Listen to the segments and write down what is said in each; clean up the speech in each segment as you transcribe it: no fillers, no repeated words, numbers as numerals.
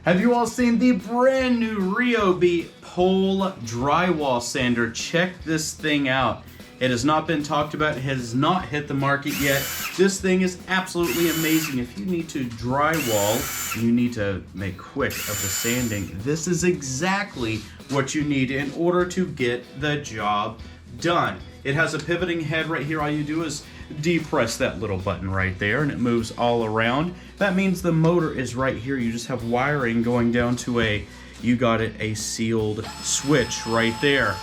Have you all seen the brand new Ryobi pole drywall sander? Check this thing out. It has not been talked about. It has not hit the market yet. This thing is absolutely amazing. If you need to drywall, you need to make quick of the sanding, this is exactly what you need in order to get the job done. It has a pivoting head right here. All you do is depress that little button right there and it moves all around. That means the motor is right here. You just have wiring going down to a sealed switch right there.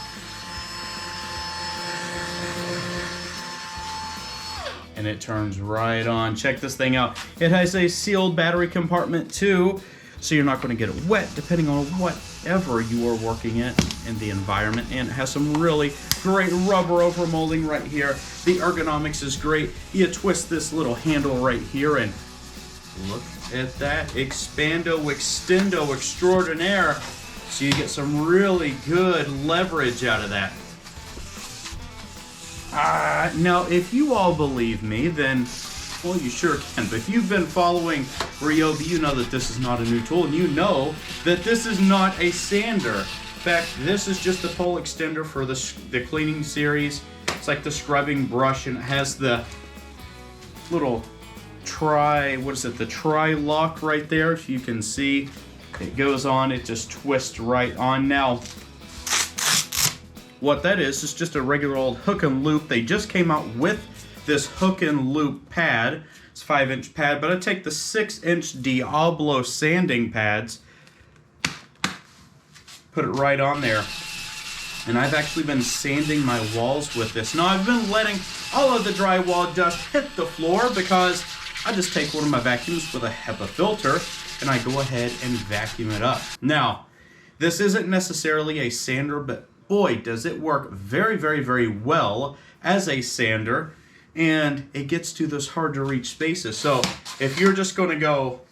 And it turns right on. Check this thing out. It has a sealed battery compartment too, so you're not going to get it wet depending on whatever you are working in the environment. And it has some really great rubber over molding right here. The ergonomics is great. You twist this little handle right here and look at that. Expando, extendo, extraordinaire. So you get some really good leverage out of that. Now, if you all believe me, then, well, you sure can. But if you've been following Ryobi, you know that this is not a new tool, and you know that this is not a sander. In fact, this is just the pole extender for the cleaning series. It's like the scrubbing brush, and it has the little the tri-lock right there. If you can see, it goes on, it just twists right on. Now, what that is just a regular old hook and loop. They just came out with this hook and loop pad. It's a 5-inch pad, but I take the 6-inch Diablo sanding pads, put it right on there. And I've actually been sanding my walls with this. Now, I've been letting all of the drywall dust hit the floor because I just take one of my vacuums with a HEPA filter and I go ahead and vacuum it up. Now, this isn't necessarily a sander, but boy, does it work very, very, very well as a sander, and it gets to those hard to reach spaces. So if you're just going to go,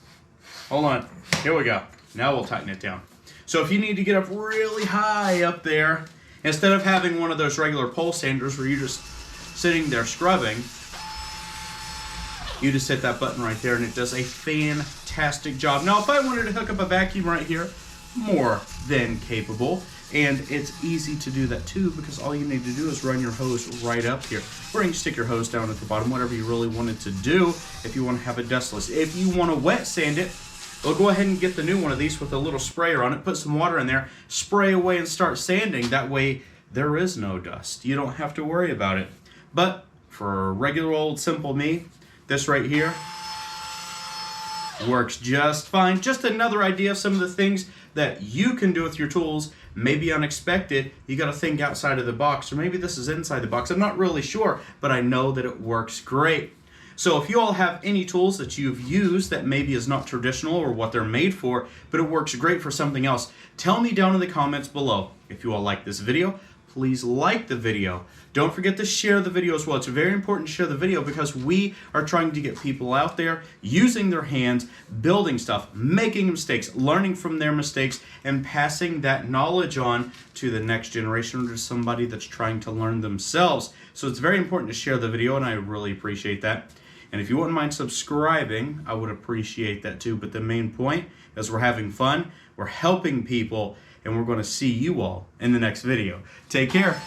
hold on, here we go. Now we'll tighten it down. So if you need to get up really high up there, instead of having one of those regular pole sanders where you're just sitting there scrubbing, you just hit that button right there and it does a fantastic job. Now, if I wanted to hook up a vacuum right here, more than capable. And it's easy to do that too, because all you need to do is run your hose right up here. Or you can stick your hose down at the bottom, whatever you really wanted to do if you want to have a dustless. If you want to wet sand it, well, go ahead and get the new one of these with a little sprayer on it, put some water in there, spray away and start sanding. That way there is no dust. You don't have to worry about it. But for regular old simple me, this right here works just fine. Just another idea of some of the things that you can do with your tools. Maybe unexpected, you got to think outside of the box, or maybe this is inside the box. I'm not really sure, but I know that it works great. So if you all have any tools that you've used that maybe is not traditional or what they're made for, but it works great for something else, tell me down in the comments below. If you all like this video, please like the video. Don't forget to share the video as well. It's very important to share the video because we are trying to get people out there using their hands, building stuff, making mistakes, learning from their mistakes, and passing that knowledge on to the next generation or to somebody that's trying to learn themselves. So it's very important to share the video, and I really appreciate that. And if you wouldn't mind subscribing, I would appreciate that too. But the main point is we're having fun, we're helping people, and we're going to see you all in the next video. Take care.